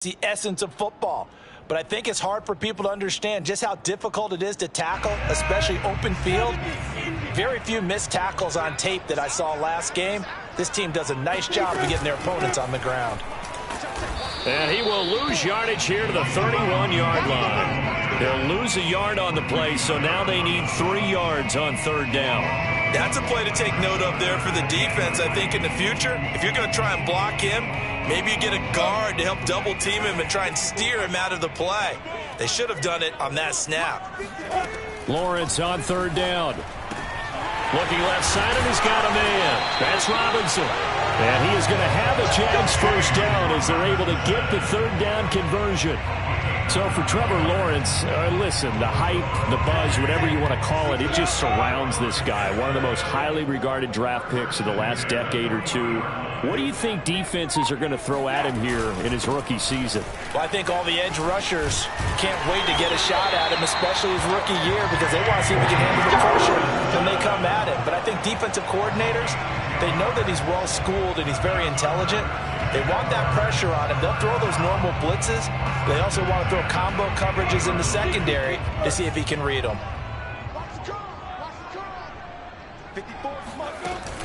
the essence of football. But I think it's hard for people to understand just how difficult it is to tackle, especially open field. Very few missed tackles on tape that I saw last game. This team does a nice job of getting their opponents on the ground. And he will lose yardage here to the 31-yard line. They'll lose a yard on the play, so now they need 3 yards on third down. That's a play to take note of there for the defense, I think, in the future. If you're going to try and block him, maybe you get a guard to help double team him and try and steer him out of the play. They should have done it on that snap. Lawrence on third down. Looking left side, and he's got a man. That's Robinson. And he is going to have a Jags first down as they're able to get the third down conversion. So for Trevor Lawrence, listen, the hype, the buzz, whatever you want to call it, it just surrounds this guy. One of the most highly regarded draft picks of the last decade or two. What do you think defenses are going to throw at him here in his rookie season? Well, I think all the edge rushers can't wait to get a shot at him, especially his rookie year, because they want to see if he can handle the pressure when they come at him. But I think defensive coordinators, they know that he's well-schooled and he's very intelligent. They want that pressure on him. They'll throw those normal blitzes. They also want to throw combo coverages in the secondary to see if he can read them.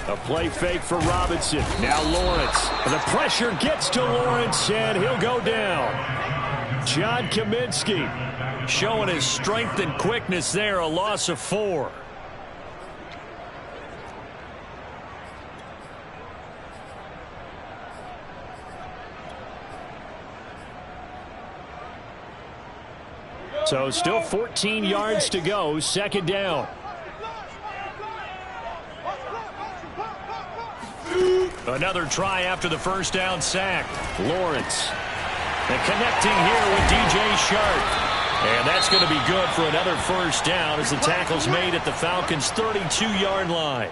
A play fake for Robinson. Now Lawrence. The pressure gets to Lawrence, and he'll go down. John Kaminsky showing his strength and quickness there. A loss of 4. So still 14 yards to go. Second down. Another try after the first down sack. Lawrence. And connecting here with DJ Sharp. And that's going to be good for another first down as the tackle's made at the Falcons' 32-yard line.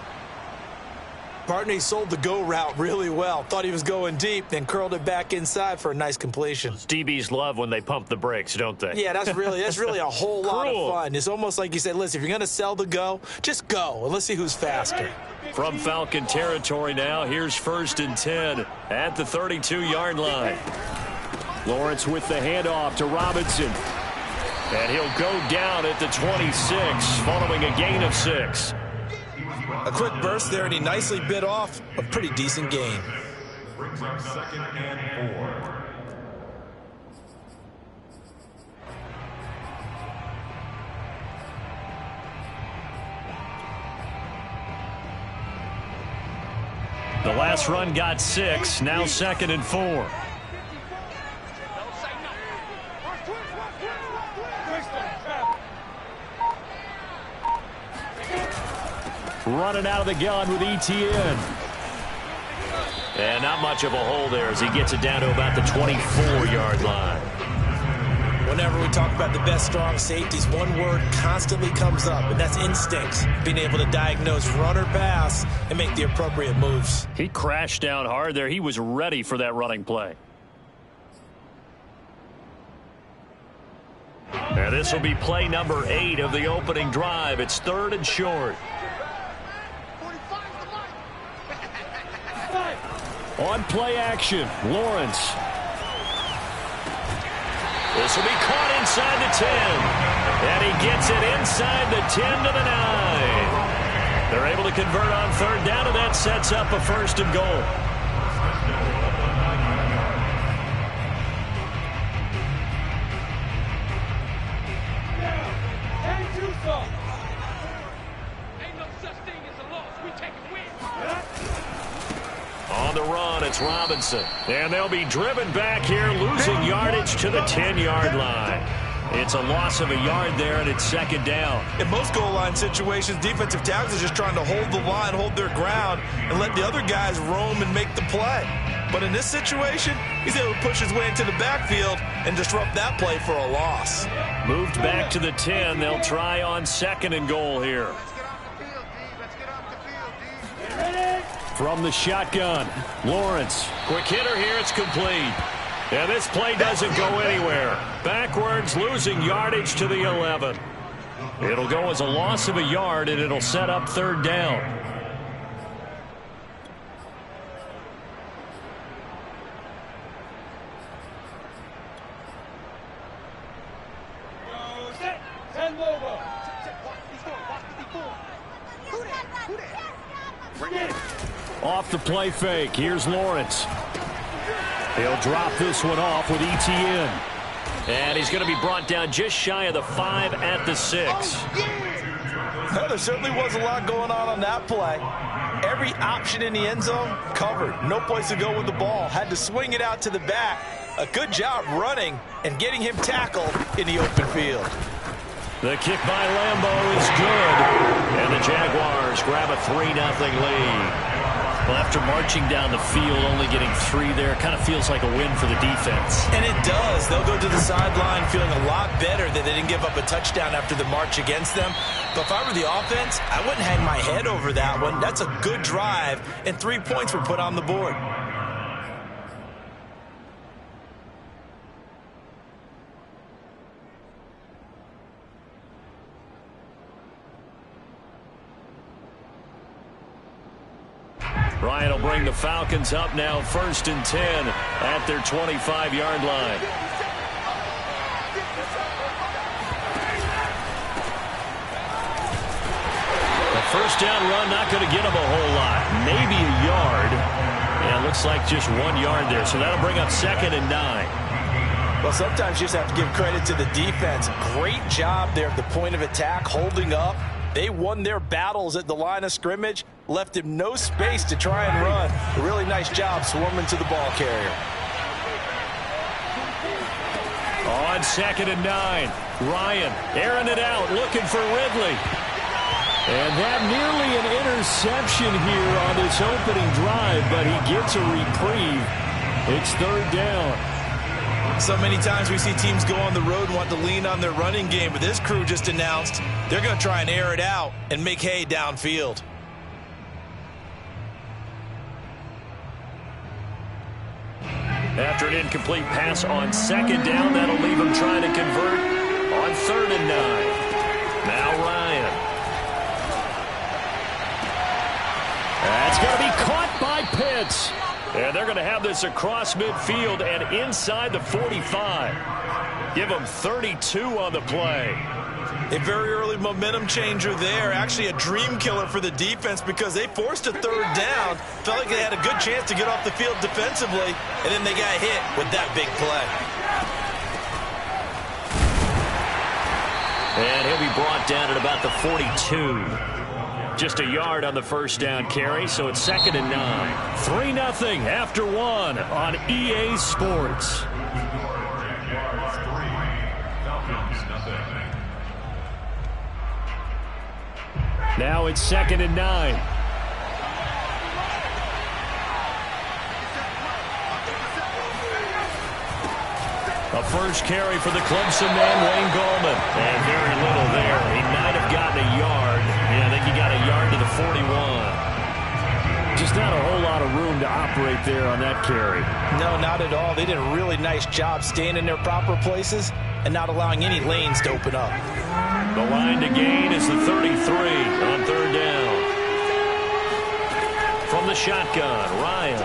Partney sold the go route really well. Thought he was going deep, then curled it back inside for a nice completion. DBs love when they pump the brakes, don't they? Yeah, that's really a whole lot of fun. It's almost like you say, listen, if you're going to sell the go, just go, and let's see who's faster. From Falcon territory now, here's 1st and 10 at the 32-yard line. Lawrence with the handoff to Robinson. And he'll go down at the 26 following a gain of 6. A quick burst there, and he nicely bit off a pretty decent gain. Brings up 2nd and 4. The last run got 6, now 2nd and 4. Running out of the gun with ETN. And not much of a hole there as he gets it down to about the 24-yard line. Whenever we talk about the best strong safeties, one word constantly comes up, and that's instincts. Being able to diagnose run or pass and make the appropriate moves. He crashed down hard there. He was ready for that running play. And this will be play number 8 of the opening drive. It's 3rd and short. On play action, Lawrence. This will be caught inside the 10. And he gets it inside the 10 to the 9. They're able to convert on third down, and that sets up a 1st and goal. On the run, it's Robinson. And they'll be driven back here, losing yardage to the 10-yard line. It's a loss of a yard there, and it's 2nd down. In most goal line situations, defensive tackles are just trying to hold the line, hold their ground, and let the other guys roam and make the play. But in this situation, he's able to push his way into the backfield and disrupt that play for a loss. Moved back to the 10. They'll try on 2nd and goal here. From the shotgun, Lawrence. Quick hitter here, it's complete. And this play doesn't go anywhere. Backwards, losing yardage to the 11. It'll go as a loss of a yard, and it'll set up 3rd down. Off the play fake, here's Lawrence. He'll drop this one off with ETN. And he's going to be brought down just shy of the 5 at the 6. Well, there certainly was a lot going on that play. Every option in the end zone covered. No place to go with the ball. Had to swing it out to the back. A good job running and getting him tackled in the open field. The kick by Lambeau is good. And the Jaguars grab a 3-0 lead. Well, after marching down the field, only getting 3 there, kind of feels like a win for the defense. And it does. They'll go to the sideline feeling a lot better that they didn't give up a touchdown after the march against them. But if I were the offense, I wouldn't hang my head over that one. That's a good drive, and 3 points were put on the board. Ryan will bring the Falcons up now 1st and 10 at their 25-yard line. The first down run not going to get him a whole lot. Maybe a yard. And it looks like just 1 yard there. So that'll bring up 2nd and 9. Well, sometimes you just have to give credit to the defense. Great job there at the point of attack, holding up. They won their battles at the line of scrimmage, left him no space to try and run. A really nice job swarming to the ball carrier. On 2nd and 9, Ryan airing it out, looking for Ridley. And that nearly an interception here on this opening drive, but he gets a reprieve. It's 3rd down. So many times we see teams go on the road and want to lean on their running game, but this crew just announced they're going to try and air it out and make hay downfield. After an incomplete pass on 2nd down, that'll leave him trying to convert on 3rd and 9. Now Ryan. That's going to be caught by Pitts. And they're going to have this across midfield and inside the 45. Give them 32 on the play. A very early momentum changer there. Actually a dream killer for the defense because they forced a 3rd down. Felt like they had a good chance to get off the field defensively, and then they got hit with that big play. And he'll be brought down at about the 42. Just a yard on the first down carry, so it's 2nd and 9. 3-0 after 1 on EA Sports. Now it's 2nd and 9. A first carry for the Clemson man, Wayne Gallman. And very little there. He might have gotten a yard. Yeah, I think he got a yard to the 41. Just not a whole lot of room to operate there on that carry. No, not at all. They did a really nice job staying in their proper places and not allowing any lanes to open up. The line to gain is the 33 on 3rd down. From the shotgun, Ryan.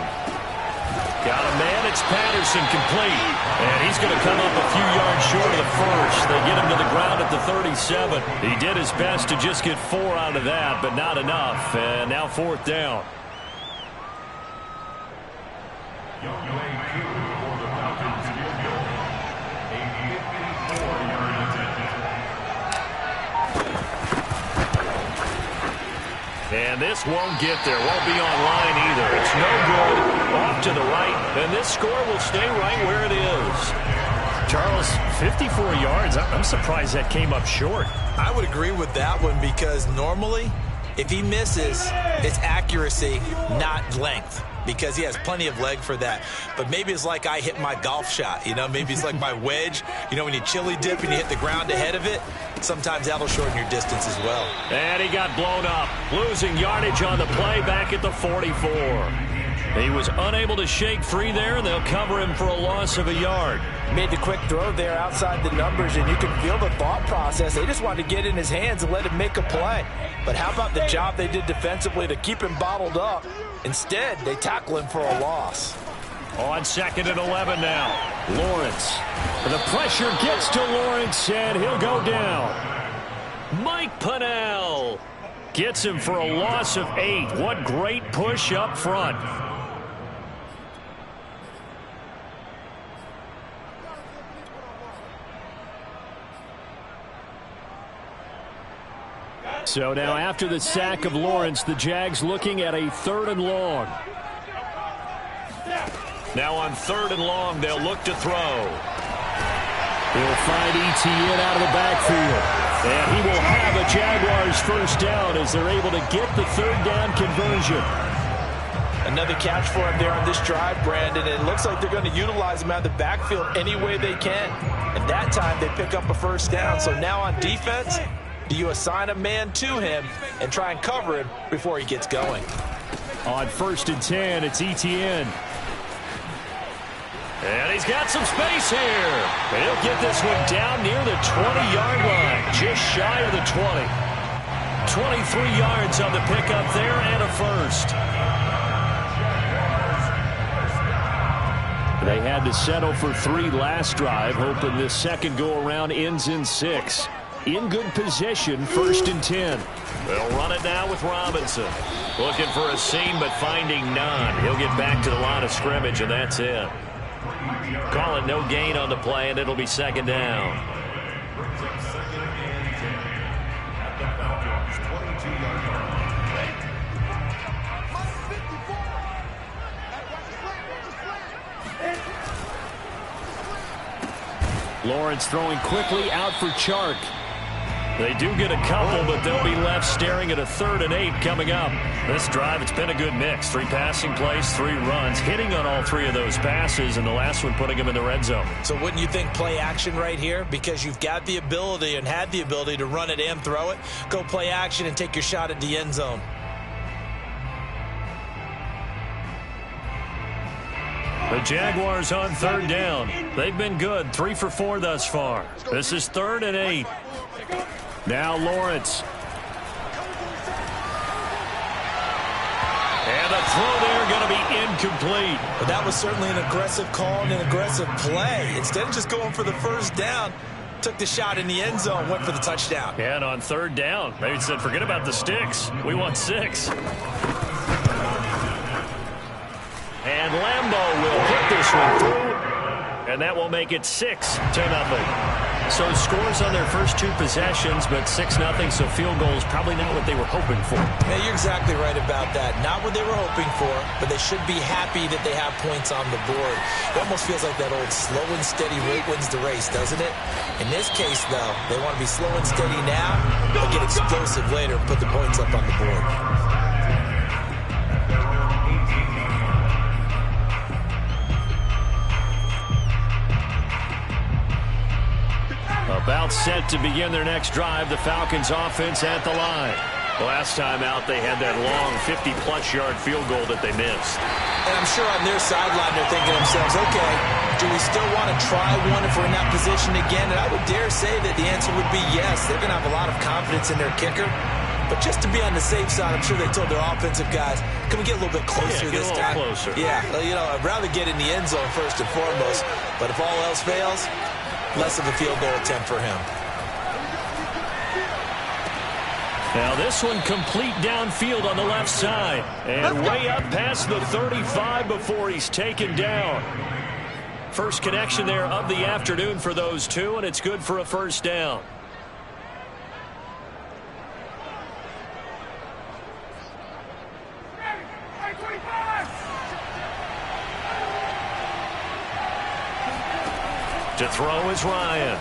Got a man, it's Patterson, complete. And he's going to come up a few yards short of the first. They get him to the ground at the 37. He did his best to just get 4 out of that, but not enough. And now 4th down. And this won't get there. Won't be online either. It's no good. Off to the right. And this score will stay right where it is. Charles, 54 yards. I'm surprised that came up short. I would agree with that one because normally, if he misses, it's accuracy, not length. Because he has plenty of leg for that. But maybe it's like I hit my golf shot, you know? Maybe it's like my wedge. You know, when you chili dip and you hit the ground ahead of it, sometimes that'll shorten your distance as well. And he got blown up. Losing yardage on the play back at the 44. He was unable to shake free there, and they'll cover him for a loss of a yard. Made the quick throw there outside the numbers, and you can feel the thought process. They just wanted to get in his hands and let him make a play. But how about the job they did defensively to keep him bottled up? Instead, they tackle him for a loss. On 2nd and 11 now. Lawrence. The pressure gets to Lawrence, and he'll go down. Mike Pennell Gets him for a loss of 8. What great push up front. So now after the sack of Lawrence, the Jags looking at a 3rd and long. Now on 3rd and long, they'll look to throw. He'll find Etienne out of the backfield. And he will have a Jaguars first down as they're able to get the 3rd down conversion. Another catch for him there on this drive, Brandon. It looks like they're going to utilize him out of the backfield any way they can. And that time they pick up a first down. So now on defense, do you assign a man to him and try and cover him before he gets going? On 1st and 10, it's Etienne. And he's got some space here. And he'll get this one down near the 20-yard line, just shy of the 20. 23 yards on the pickup there and a first. They had to settle for 3 last drive, hoping this second go-around ends in 6. In good position, 1st and 10. They'll run it now with Robinson. Looking for a seam, but finding none. He'll get back to the line of scrimmage, and that's it. Call it no gain on the play, and it'll be 2nd down. Lawrence throwing quickly out for Chark. They do get a couple, but they'll be left staring at a 3rd and 8 coming up. This drive, it's been a good mix. 3 passing plays, 3 runs, hitting on all 3 of those passes, and the last one putting them in the red zone. So wouldn't you think play action right here? Because you've got the ability and had the ability to run it and throw it. Go play action and take your shot at the end zone. The Jaguars on 3rd down. They've been good, 3 for 4 thus far. This is 3rd and 8. Now Lawrence. And the throw there going to be incomplete. But that was certainly an aggressive call and an aggressive play. Instead of just going for the first down, took the shot in the end zone, went for the touchdown. And on 3rd down, they said, forget about the sticks. We want 6. And Lambeau will hit this one through. And that will make it 6-0. So scores on their first 2 possessions, but 6-0, so field goal is probably not what they were hoping for. Yeah, you're exactly right about that. Not what they were hoping for, but they should be happy that they have points on the board. It almost feels like that old slow and steady rate wins the race, doesn't it? In this case, though, they want to be slow and steady now, but get explosive later and put the points up on the board. About set to begin their next drive, the Falcons offense at the line. Last time out, they had that long 50-plus yard field goal that they missed. And I'm sure on their sideline they're thinking to themselves, okay, do we still want to try one if we're in that position again? And I would dare say that the answer would be yes. They're going to have a lot of confidence in their kicker. But just to be on the safe side, I'm sure they told their offensive guys, can we get a little bit closer this time? Closer. Yeah, you know, I'd rather get in the end zone first and foremost. But if all else fails, less of a field goal attempt for him. Now this one complete downfield on the left side. And way up past the 35 before he's taken down. First connection there of the afternoon for those 2, and it's good for a first down. To throw is Ryan.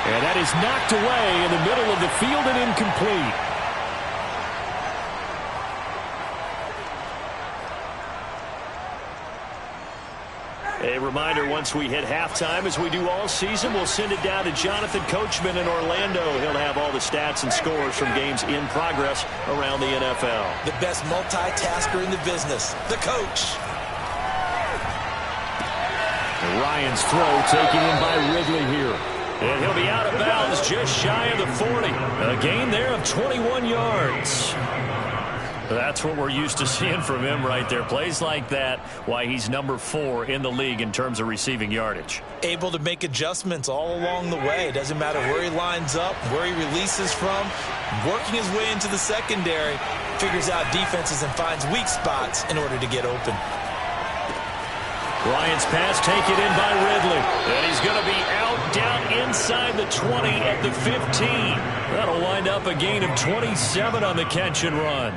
And that is knocked away in the middle of the field and incomplete. A reminder, once we hit halftime, as we do all season, we'll send it down to Jonathan Coachman in Orlando. He'll have all the stats and scores from games in progress around the NFL. The best multitasker in the business, the coach. And Ryan's throw taken in by Ridley here. And he'll be out of bounds just shy of the 40. A gain there of 21 yards. That's what we're used to seeing from him right there. Plays like that, why he's number 4 in the league in terms of receiving yardage. Able to make adjustments all along the way. Doesn't matter where he lines up, where he releases from. Working his way into the secondary, figures out defenses and finds weak spots in order to get open. Bryant's pass taken in by Ridley. And he's going to be out down inside the 20 at the 15. That'll wind up a gain of 27 on the catch and run.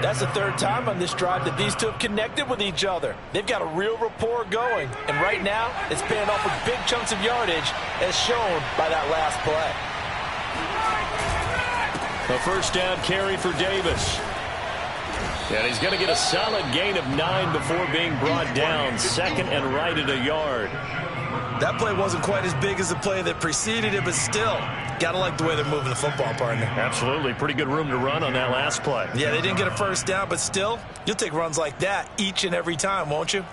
That's the third time on this drive that these two have connected with each other. They've got a real rapport going. And right now, it's paying off with big chunks of yardage, as shown by that last play. A first down carry for Davis. And he's going to get a solid gain of 9 before being brought down. Second and right at a yard. That play wasn't quite as big as the play that preceded it, but still, got to like the way they're moving the football, partner. Absolutely. Pretty good room to run on that last play. Yeah, they didn't get a first down, but still, you'll take runs like that each and every time, won't you?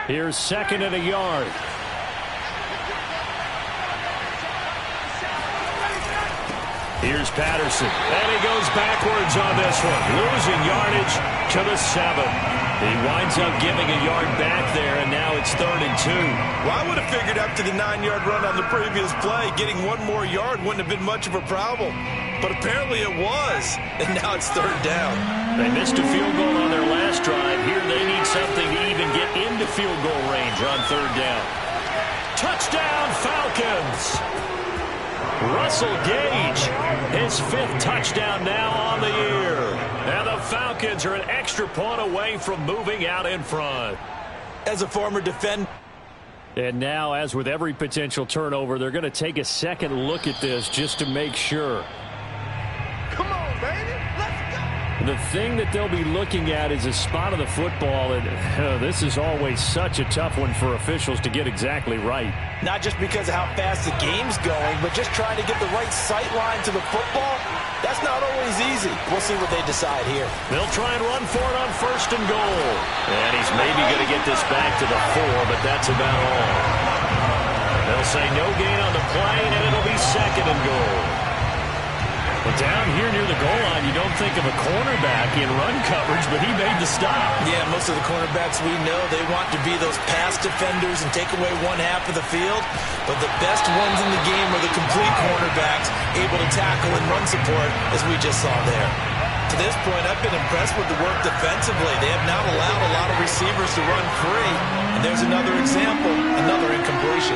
Here's second and a yard. Here's Patterson. And he goes backwards on this one. Losing yardage to the 7. He winds up giving a yard back there, and now it's 3rd and 2. Well, I would have figured after the 9-yard run on the previous play, getting one more yard wouldn't have been much of a problem. But apparently it was, and now it's 3rd down. They missed a field goal on their last drive. Here they need something to even get into field goal range on 3rd down. Touchdown, Falcons! Russell Gage, his 5th touchdown now on the year. And the Falcons are an extra point away from moving out in front. As a former defender. And now, as with every potential turnover, they're going to take a second look at this just to make sure. Come on, baby. Let's go. The thing that they'll be looking at is a spot of the football, and this is always such a tough one for officials to get exactly right. Not just because of how fast the game's going, but just trying to get the right sight line to the football. That's not always easy. We'll see what they decide here. They'll try and run for it on 1st and goal. And he's maybe going to get this back to the 4, but that's about all. They'll say no gain on the play, and it'll be 2nd and goal. But down here near the goal line, you don't think of a cornerback in run coverage, but he made the stop. Yeah, most of the cornerbacks we know, they want to be those pass defenders and take away one half of the field. But the best ones in the game are the complete cornerbacks, able to tackle and run support, as we just saw there. To this point, I've been impressed with the work defensively. They have not allowed a lot of receivers to run free. And there's another example, another incompletion.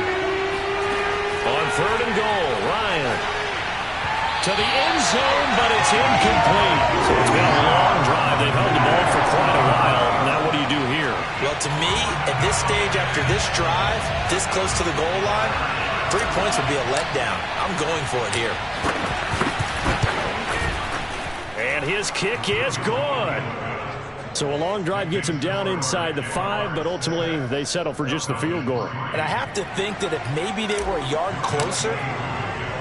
On 3rd and goal, Ryan. To the end zone, but it's incomplete. So it's been a long drive. They've held the ball for quite a while. Now what do you do here? Well, to me, at this stage after this drive, this close to the goal line, 3 points would be a letdown. I'm going for it here. And his kick is good. So a long drive gets him down inside the 5, but ultimately they settle for just the field goal. And I have to think that if maybe they were a yard closer,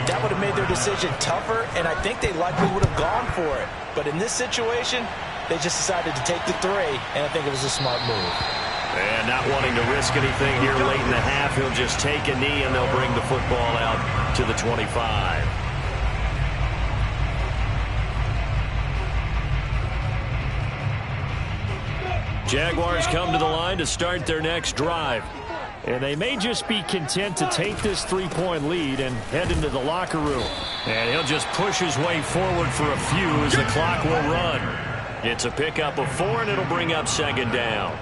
that would have made their decision tougher, and I think they likely would have gone for it. But in this situation, they just decided to take the 3, and I think it was a smart move. And not wanting to risk anything here late in the half, he'll just take a knee, and they'll bring the football out to the 25. Jaguars come to the line to start their next drive. And they may just be content to take this 3-point lead and head into the locker room. And he'll just push his way forward for a few as the clock will run. It's a pickup of 4, and it'll bring up 2nd down.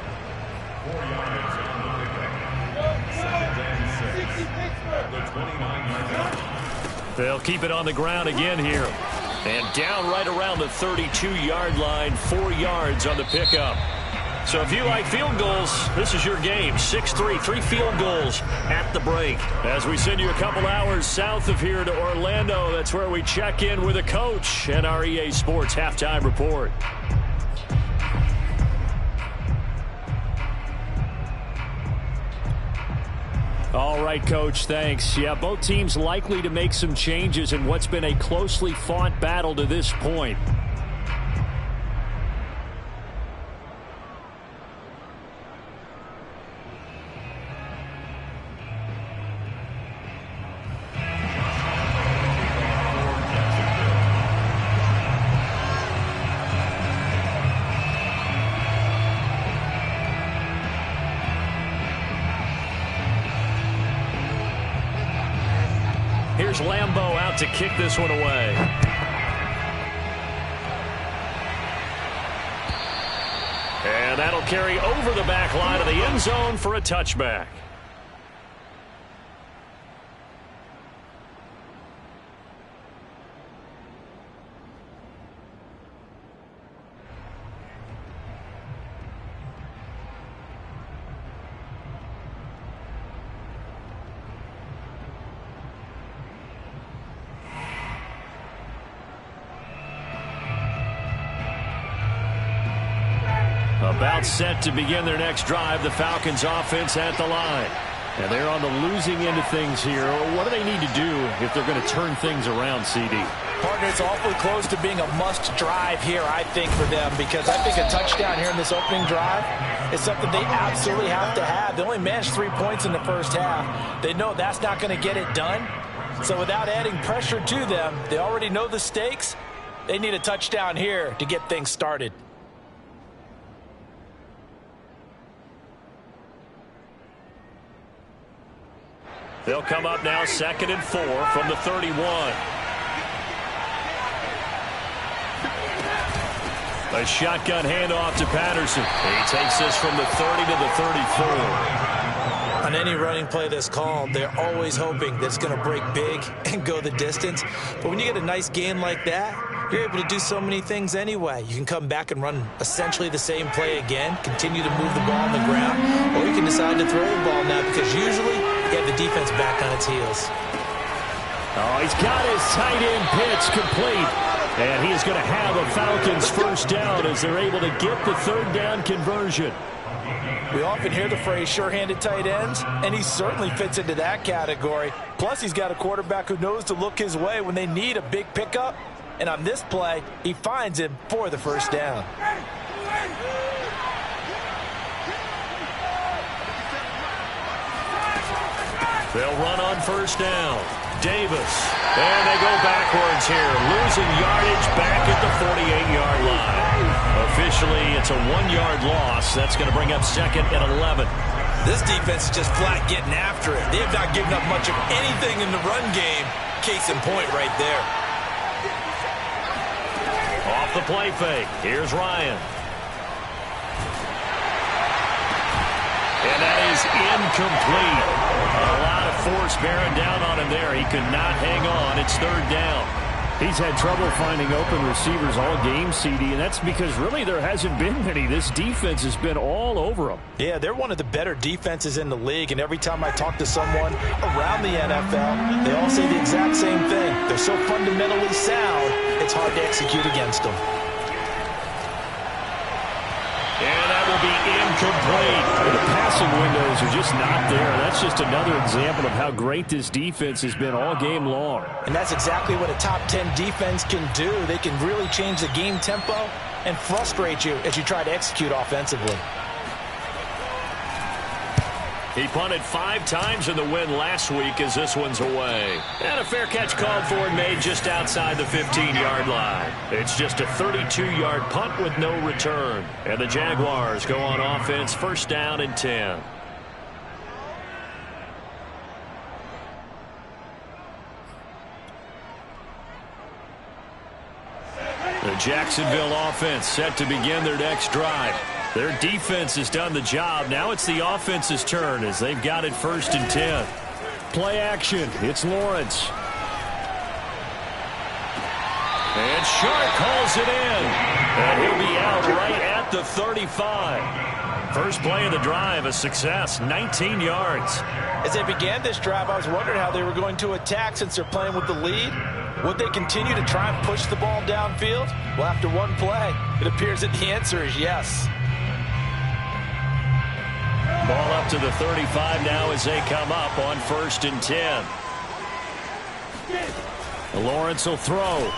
They'll keep it on the ground again here. And down right around the 32-yard line, 4 yards on the pickup. So if you like field goals, this is your game. 6-3, 3 field goals at the break. As we send you a couple hours south of here to Orlando, that's where we check in with a coach and our EA Sports Halftime Report. All right, Coach, thanks. Yeah, both teams likely to make some changes in what's been a closely fought battle to this point. here's Lambeau out to kick this one away. And that'll carry over the back line of the end zone for a touchback. About set to begin their next drive, the Falcons offense at the line. And they're on the losing end of things here. What do they need to do if they're going to turn things around, CD? Partner, it's awfully close to being a must drive here, I think, for them, because I think a touchdown here in this opening drive is something they absolutely have to have. They only managed 3 points in the first half. They know that's not going to get it done. So without adding pressure to them, they already know the stakes. They need a touchdown here to get things started. They'll come up now 2nd and 4 from the 31. A shotgun handoff to Patterson. He takes this from the 30 to the 34. On any running play that's called, they're always hoping that it's going to break big and go the distance. But when you get a nice gain like that, you're able to do so many things anyway. You can come back and run essentially the same play again, continue to move the ball on the ground, or you can decide to throw the ball now because usually you have the defense back on its heels. Oh, he's got his tight end pitch complete. And he's going to have a Falcons first down as they're able to get the third down conversion. We often hear the phrase sure-handed tight ends, and he certainly fits into that category. Plus, he's got a quarterback who knows to look his way when they need a big pickup. And on this play, he finds him for the first down. They'll run on first down. Davis. And they go backwards here. Losing yardage back at the 48-yard line. Officially, it's a 1-yard loss. That's going to bring up 2nd and 11. This defense is just flat getting after it. They have not given up much of anything in the run game. Case in point right there. Off the play fake. Here's Ryan. And that is incomplete. A lot of force bearing down on him there. He could not hang on. It's third down. He's had trouble finding open receivers all game, CD, and that's because really there hasn't been many. This defense has been all over them. Yeah, they're one of the better defenses in the league, and every time I talk to someone around the NFL, they all say the exact same thing. They're so fundamentally sound, it's hard to execute against them. And that will be incomplete. The passing windows are just not there. That's just another example of how great this defense has been all game long. And that's exactly what a top 10 defense can do. They can really change the game tempo and frustrate you as you try to execute offensively. He punted 5 times in the win last week as this one's away. And a fair catch called for and made just outside the 15-yard line. It's just a 32-yard punt with no return. And the Jaguars go on offense, first down and 10. The Jacksonville offense set to begin their next drive. Their defense has done the job. Now it's the offense's turn as they've got it first and 10. Play action. It's Lawrence. And Sharp calls it in. And he'll be out right at the 35. First play of the drive, a success, 19 yards. As they began this drive, I was wondering how they were going to attack since they're playing with the lead. Would they continue to try and push the ball downfield? Well, after one play, it appears that the answer is yes. Ball up to the 35 now as they come up on first and 10. Lawrence will throw.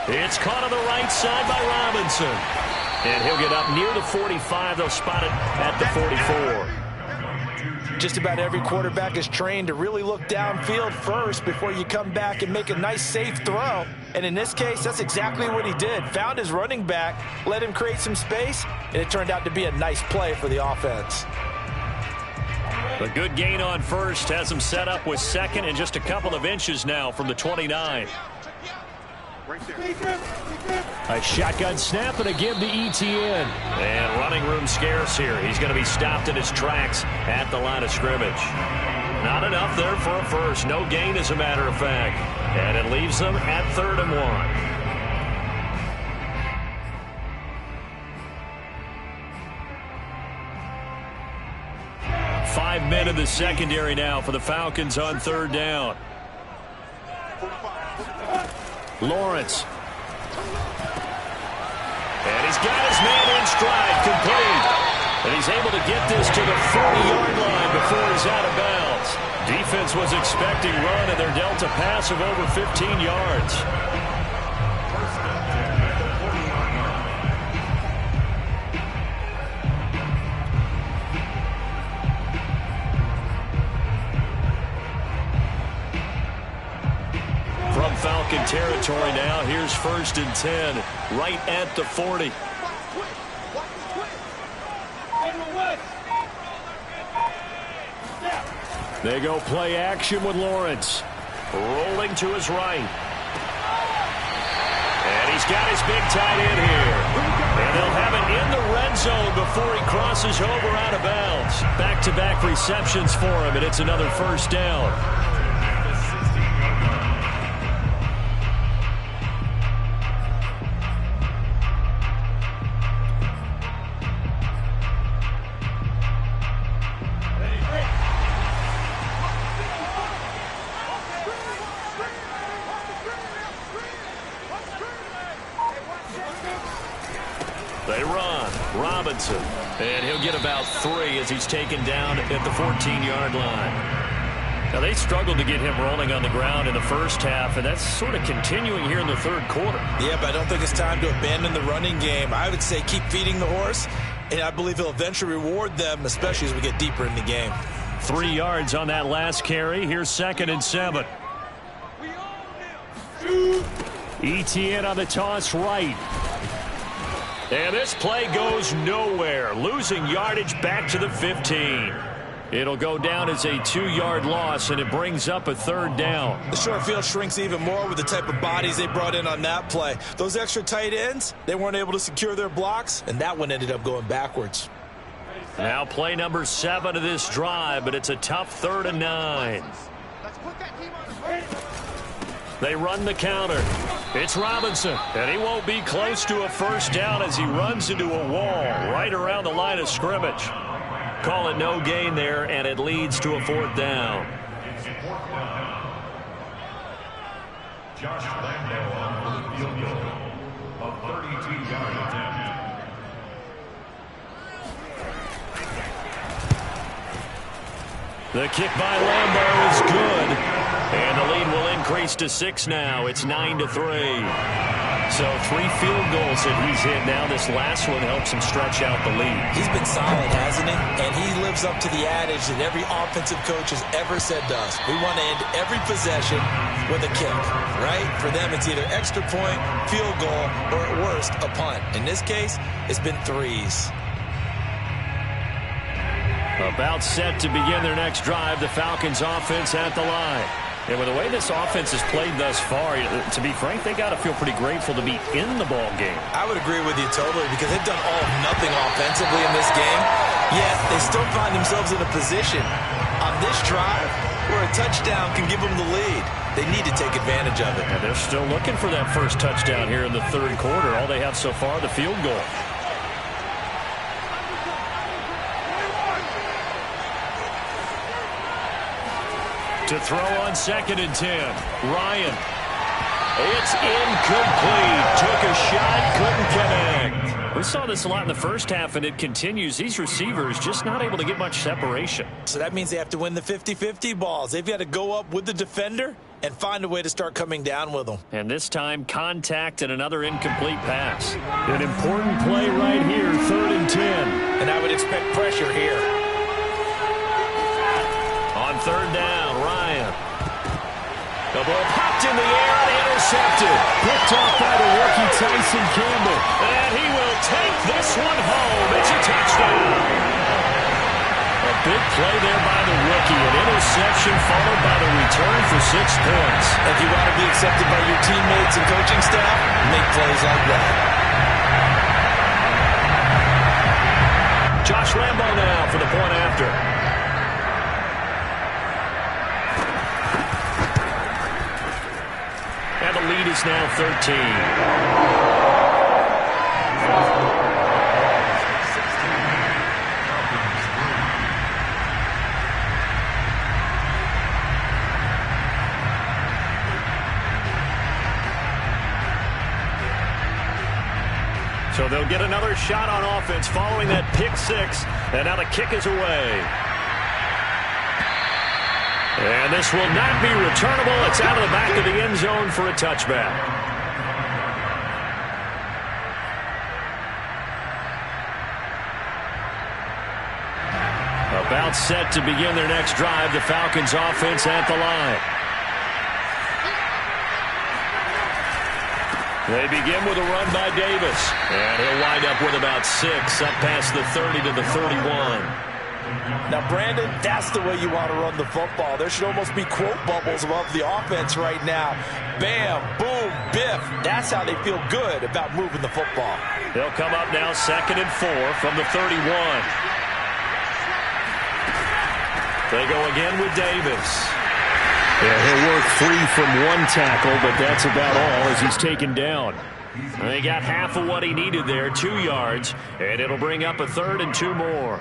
It's caught on the right side by Robinson. And he'll get up near the 45. They'll spot it at the 44. Just about every quarterback is trained to really look downfield first before you come back and make a nice, safe throw. And in this case, that's exactly what he did. Found his running back, let him create some space, and it turned out to be a nice play for the offense. A good gain on first has him set up with second and just a couple of inches now from the 29. A shotgun snap and a give to Etienne. And running room scarce here. He's going to be stopped in his tracks at the line of scrimmage. Not enough there for a first. No gain, as a matter of fact. And it leaves them at 3rd and 1. 5 men in the secondary now for the Falcons on 3rd down. Lawrence. And he's got his man in stride, complete. And he's able to get this to the 40-yard line before he's out of bounds. Defense was expecting run, and they're dealt a pass of over 15 yards. From Falcon territory now, here's 1st and 10, right at the 40. They go play action with Lawrence. Rolling to his right. And he's got his big tight end here. And they'll have it in the red zone before he crosses over out of bounds. Back-to-back receptions for him, and it's another 1st down. They run. Robinson. And he'll get about 3 as he's taken down at the 14-yard line. Now, they struggled to get him rolling on the ground in the first half, and that's sort of continuing here in the 3rd quarter. Yeah, but I don't think it's time to abandon the running game. I would say keep feeding the horse, and I believe he'll eventually reward them, especially as we get deeper in the game. 3 yards on that last carry. Here's 2nd and 7. Etienne on the toss right. And this play goes nowhere, losing yardage back to the 15. It'll go down as a 2-yard loss, and it brings up a 3rd down. The short field shrinks even more with the type of bodies they brought in on that play. Those extra tight ends, they weren't able to secure their blocks, and that one ended up going backwards. Now play number 7 of this drive, but it's a tough 3rd and 9. They run the counter. It's Robinson, and he won't be close to a 1st down as he runs into a wall right around the line of scrimmage. Call it no gain there, and it leads to a 4th down. Josh Lambo on for the field goal. A 32-yard attempt. The kick by Lambo is good. And the lead will increase to 6 now. It's 9-3. So 3 field goals that he's hit now. This last one helps him stretch out the lead. He's been solid, hasn't he? And he lives up to the adage that every offensive coach has ever said to us. We want to end every possession with a kick, right? For them, it's either extra point, field goal, or at worst, a punt. In this case, it's been 3s. About set to begin their next drive, the Falcons offense at the line. And with the way this offense has played thus far, to be frank, they got to feel pretty grateful to be in the ball game. I would agree with you totally because they've done all of nothing offensively in this game, yet they still find themselves in a position on this drive where a touchdown can give them the lead. They need to take advantage of it. And they're still looking for that first touchdown here in the 3rd quarter. All they have so far, the field goal. To throw on 2nd and 10. Ryan. It's incomplete. Took a shot, couldn't connect. We saw this a lot in the first half, and it continues. These receivers just not able to get much separation. So that means they have to win the 50-50 balls. They've got to go up with the defender and find a way to start coming down with them. And this time, contact and another incomplete pass. An important play right here, 3rd and 10. And I would expect pressure here. On 3rd down, Ryan. The ball popped in the air and intercepted. Picked off by the rookie Tyson Campbell. And he will take this one home. It's a touchdown. A big play there by the Lucky, an interception followed by the return for 6 points. If you want to be accepted by your teammates and coaching staff, make plays like that. Josh Lambo now for the point after. And the lead is now 13. So they'll get another shot on offense following that pick 6. And now the kick is away. And this will not be returnable. It's out of the back of the end zone for a touchback. About set to begin their next drive. The Falcons offense at the line. They begin with a run by Davis. And he'll wind up with about 6, up past the 30 to the 31. Now, Brandon, that's the way you want to run the football. There should almost be quote bubbles above the offense right now. Bam, boom, biff. That's how they feel good about moving the football. They'll come up now 2nd and 4 from the 31. They go again with Davis. Yeah, he'll work 3 from 1 tackle, but that's about all as he's taken down. They got half of what he needed there, 2 yards, and it'll bring up a 3rd and 2 more.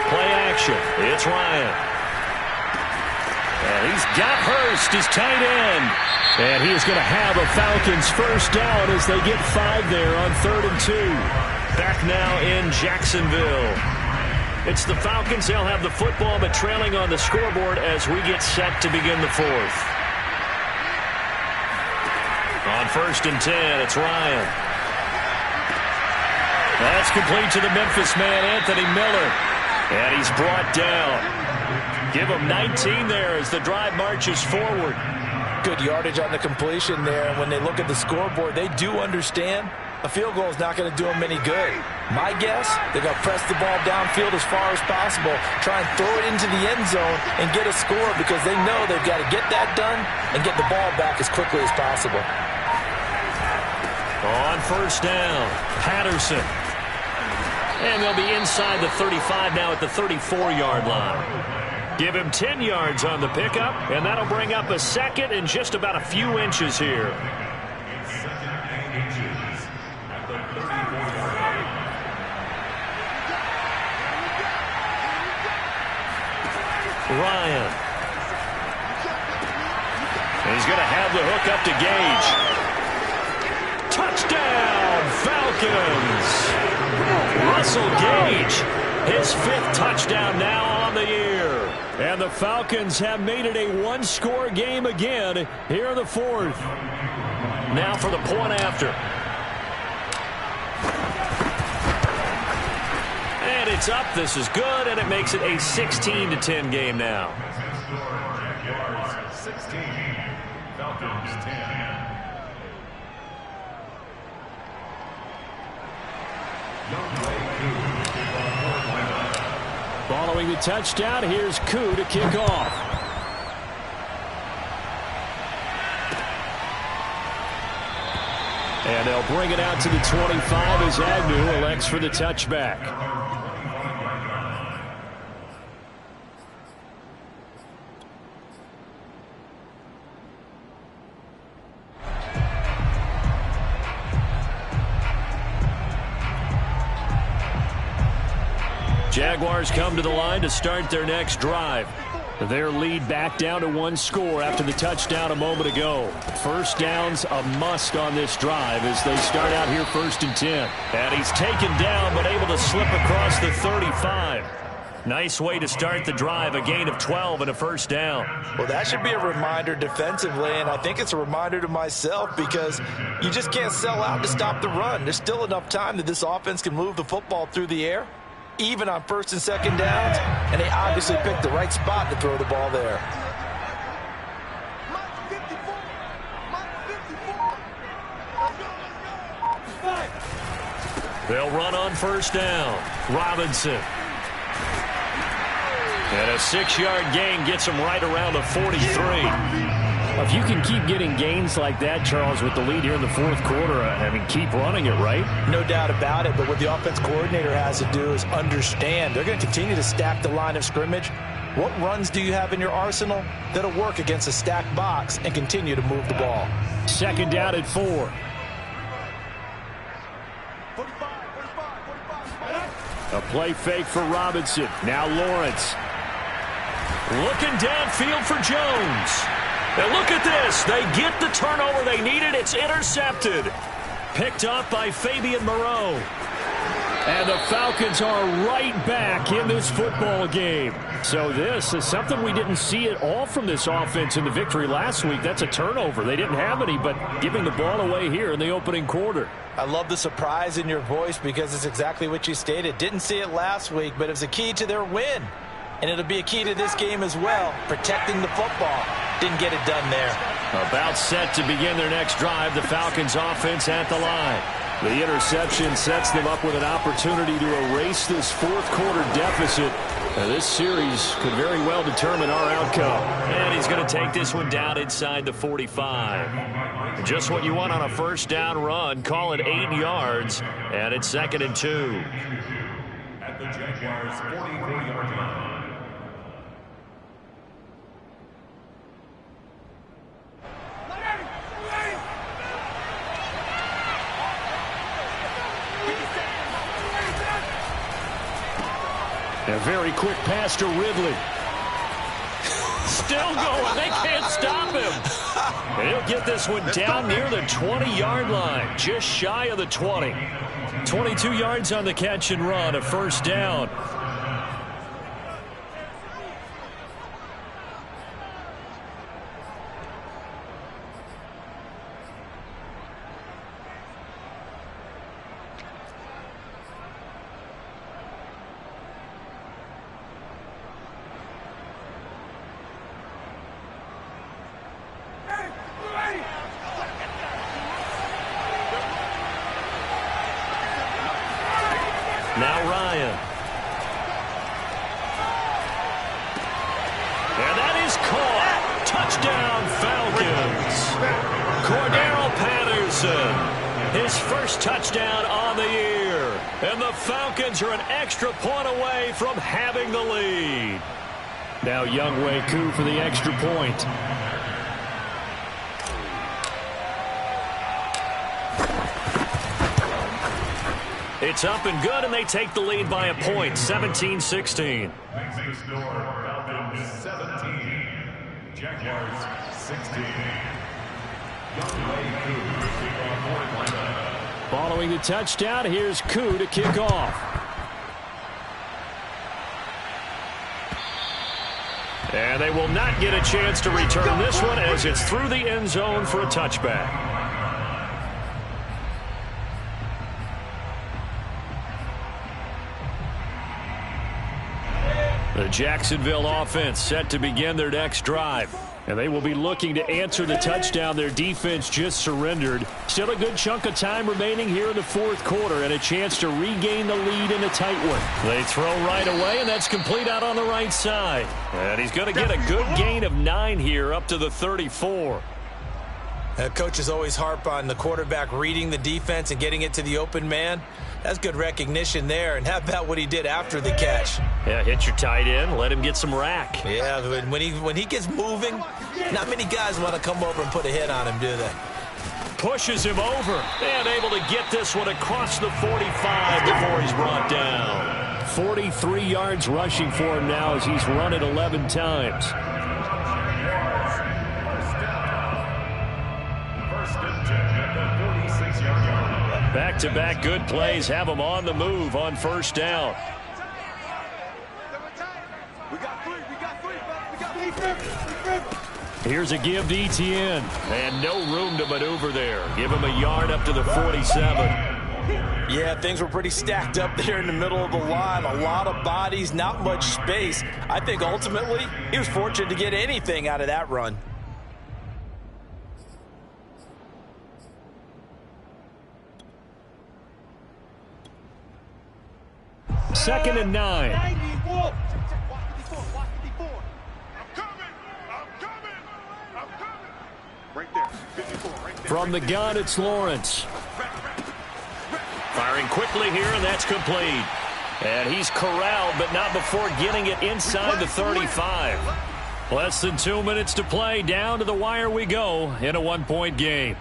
Play action. It's Ryan. And he's got Hurst, his tight end. And he is going to have a Falcons first down as they get 5 there on 3rd and 2. Back now in Jacksonville. It's the Falcons. They'll have the football, but trailing on the scoreboard as we get set to begin the 4th. On 1st and 10, it's Ryan. That's complete to the Memphis man, Anthony Miller. And he's brought down. Give him 19 there as the drive marches forward. Good yardage on the completion there. And when they look at the scoreboard, they do understand a field goal is not going to do them any good. My guess, they're going to press the ball downfield as far as possible, try and throw it into the end zone and get a score because they know they've got to get that done and get the ball back as quickly as possible. On 1st down, Patterson. And they'll be inside the 35 now at the 34-yard line. Give him 10 yards on the pickup, and that'll bring up a 2nd and just about a few inches here. Ryan. And he's going to have the hook up to Gage. Touchdown, Falcons! Russell Gage, his 5th touchdown now on the year. And the Falcons have made it a 1-score game again here in the 4th. Now for the point after. And it's up. This is good, and it makes it a 16-10 game now. Jaguars 16, Falcons 10. Following the touchdown, here's Koo to kick off. And they'll bring it out to the 25 as Agnew elects for the touchback. Jaguars come to the line to start their next drive. Their lead back down to 1 score after the touchdown a moment ago. First down's a must on this drive as they start out here 1st and 10. And he's taken down but able to slip across the 35. Nice way to start the drive, a gain of 12 and a first down. Well, that should be a reminder defensively, and I think it's a reminder to myself because you just can't sell out to stop the run. There's still enough time that this offense can move the football through the air, even on 1st and 2nd downs, and they obviously picked the right spot to throw the ball there. They'll run on first down. Robinson. And a 6-yard gain gets him right around the 43. If you can keep getting gains like that, Charles, with the lead here in the fourth quarter, I mean, keep running it, right? No doubt about it, but what the offense coordinator has to do is understand. They're going to continue to stack the line of scrimmage. What runs do you have in your arsenal that'll work against a stacked box and continue to move the ball? Second down at 4. A play fake for Robinson. Now Lawrence. Looking downfield for Jones. And look at this. They get the turnover they needed. It's intercepted. Picked up by Fabian Moreau. And the Falcons are right back in this football game. So this is something we didn't see at all from this offense in the victory last week. That's a turnover. They didn't have any, but giving the ball away here in the opening quarter. I love the surprise in your voice because it's exactly what you stated. Didn't see it last week, but it was a key to their win. And it'll be a key to this game as well, protecting the football. Didn't get it done there. About set to begin their next drive, the Falcons offense at the line. The interception sets them up with an opportunity to erase this fourth quarter deficit. Now, this series could very well determine our outcome. And he's going to take this one down inside the 45. Just what you want on a first down run. Call it 8 yards, and it's 2nd and 2. At the Jaguars' 44-yard line. A very quick pass to Ridley. Still going. They can't stop him. And he'll get this one down near the 20-yard line, just shy of the 20. 22 yards on the catch and run, a first down. Now Ryan. And that is caught. Touchdown, Falcons. Cordero Patterson. His first touchdown on the year. And the Falcons are an extra point away from having the lead. Now Younghoe Koo for the extra point. It's up and good, and they take the lead by a point, 17-16. Makes the score Falcons 17, Jaguars 16. Younghoe Koo to kick off. Following the touchdown, here's Koo to kick off. And they will not get a chance to return this one as it's through the end zone for a touchback. The Jacksonville offense set to begin their next drive. And they will be looking to answer the touchdown their defense just surrendered. Still a good chunk of time remaining here in the fourth quarter and a chance to regain the lead in a tight one. They throw right away, and that's complete out on the right side. And he's going to get a good gain of 9 here up to the 34. Coaches always harp on the quarterback reading the defense and getting it to the open man. That's good recognition there. And how about what he did after the catch? Yeah, hit your tight end, let him get some rack. Yeah, when he gets moving, not many guys want to come over and put a hit on him, do they? Pushes him over and able to get this one across the 45 before he's brought down. 43 yards rushing for him now as he's run it 11 times. Back-to-back good plays have them on the move on first down. Here's a give to Etienne. And no room to maneuver there. Give him a yard up to the 47. Yeah, things were pretty stacked up there in the middle of the line. A lot of bodies, not much space. I think ultimately he was fortunate to get anything out of that run. 2nd and 9. From the gun, it's Lawrence. Firing quickly here, and that's complete. And he's corralled, but not before getting it inside the 35. Less than 2 minutes to play. Down to the wire we go in a 1-point game.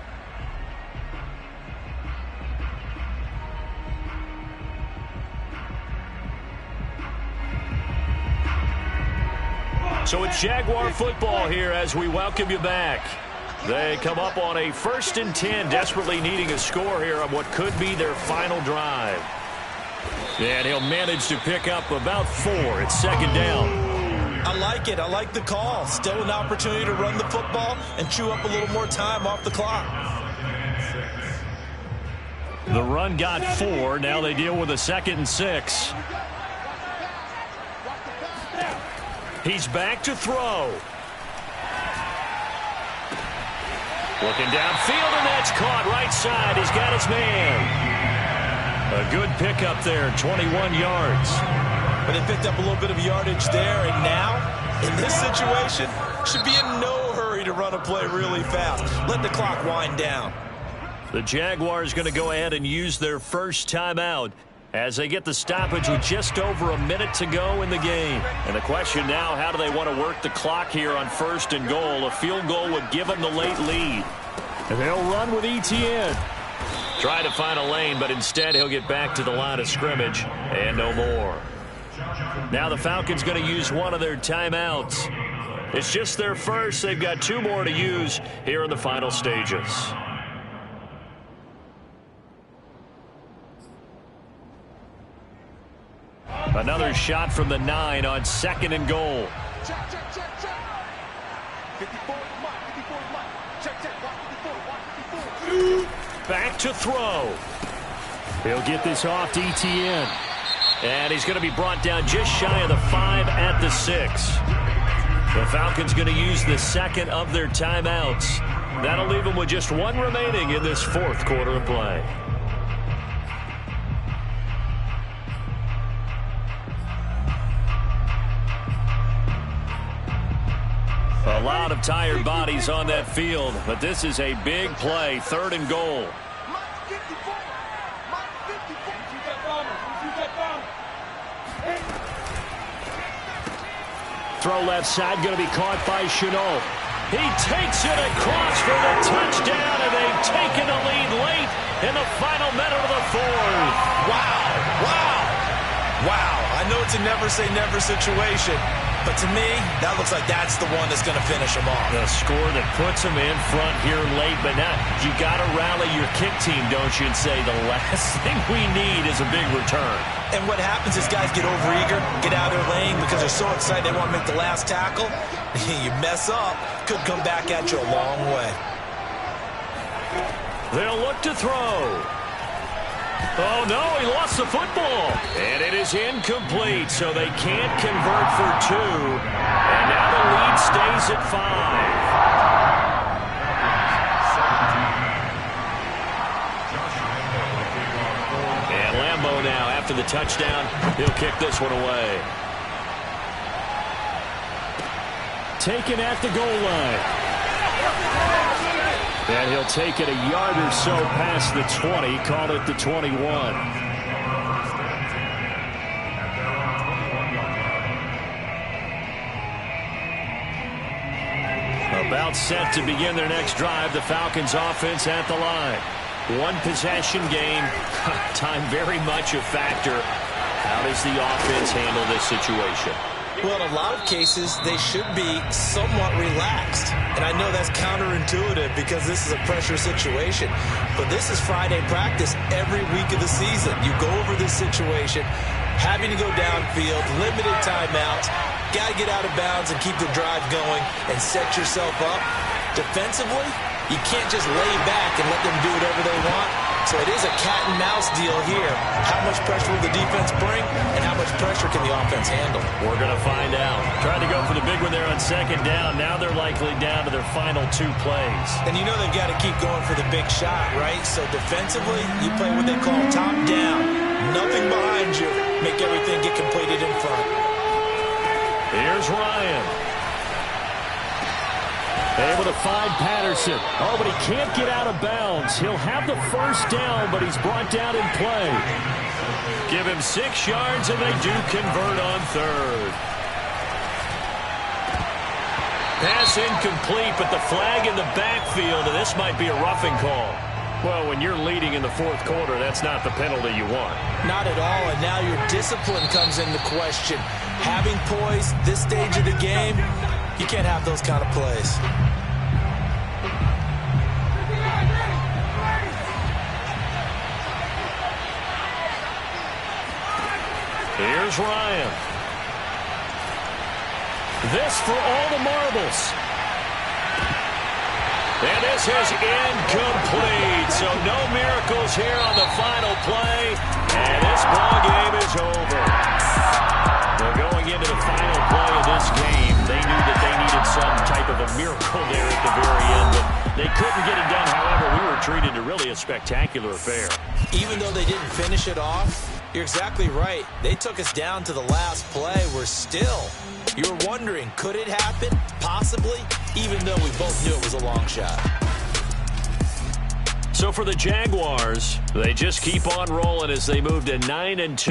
So it's Jaguar football here as we welcome you back. They come up on a 1st and 10, desperately needing a score here on what could be their final drive. And he'll manage to pick up about 4. It's 2nd down. I like it. I like the call. Still an opportunity to run the football and chew up a little more time off the clock. The run got 4. Now they deal with a 2nd and 6. He's back to throw. Looking downfield, and that's caught right side. He's got his man. A good pickup there, 21 yards. But they picked up a little bit of yardage there, and now, in this situation, should be in no hurry to run a play really fast. Let the clock wind down. The Jaguars going to go ahead and use their first timeout as they get the stoppage with just over a minute to go in the game. And the question now, how do they want to work the clock here on 1st and goal? A field goal would give them the late lead. And they'll run with Etienne. Try to find a lane, but instead he'll get back to the line of scrimmage and no more. Now the Falcons going to use one of their timeouts. It's just their first. They've got 2 more to use here in the final stages. Another shot from the 9 on 2nd and goal. Back to throw. He'll get this off to Etienne. And he's going to be brought down just shy of the 5 at the 6. The Falcons going to use the 2nd of their timeouts. That'll leave them with just 1 remaining in this 4th quarter of play. A lot of tired bodies on that field, but this is a big play, 3rd and goal. Throw left side, going to be caught by Chenault. He takes it across for the touchdown, and they've taken the lead late in the final minute of the 4th. Wow, wow, wow. I know it's a never-say-never situation, but to me, that looks like that's the one that's going to finish them off. The score that puts them in front here late, but now you got to rally your kick team, don't you, and say the last thing we need is a big return. And what happens is guys get overeager, get out of their lane because they're so excited they want to make the last tackle. You mess up, could come back at you a long way. They'll look to throw. Oh, no, he lost the football. And it is incomplete, so they can't convert for 2. And now the lead stays at 5. And Lambeau now, after the touchdown, he'll kick this one away. Taken at the goal line. And he'll take it a yard or so past the 20, call it the 21. About set to begin their next drive, the Falcons offense at the line. 1 possession game, time very much a factor. How does the offense handle this situation? Well, in a lot of cases, they should be somewhat relaxed. And I know that's counterintuitive because this is a pressure situation. But this is Friday practice every week of the season. You go over this situation, having to go downfield, limited timeouts, got to get out of bounds and keep the drive going and set yourself up. Defensively, you can't just lay back and let them do whatever they want. So it is a cat-and-mouse deal here. How much pressure will the defense bring, and how much pressure can the offense handle? We're going to find out. Trying to go for the big one there on 2nd down. Now they're likely down to their final 2 plays. And you know they've got to keep going for the big shot, right? So defensively, you play what they call top down. nothing behind you. Make everything get completed in front. Here's Ryan. Able to find Patterson. Oh, but he can't get out of bounds. He'll have the first down, but he's brought down in play. Give him 6 yards, and they do convert on third. Pass incomplete, but the flag in the backfield, and this might be a roughing call. Well, when you're leading in the fourth quarter, that's not the penalty you want. Not at all, and now your discipline comes into question. Having poise this stage of the game, you can't have those kind of plays. Here's Ryan. This for all the marbles. And this is incomplete. So no miracles here on the final play. And this ball game is over. Well, going into the final play of this game, they knew that they needed some type of a miracle there at the very end. But they couldn't get it done. However, we were treated to really a spectacular affair. Even though they didn't finish it off, you're exactly right. They took us down to the last play. We're still... You were wondering, could it happen? Possibly, even though we both knew it was a long shot. So for the Jaguars, they just keep on rolling as they move to 9-2.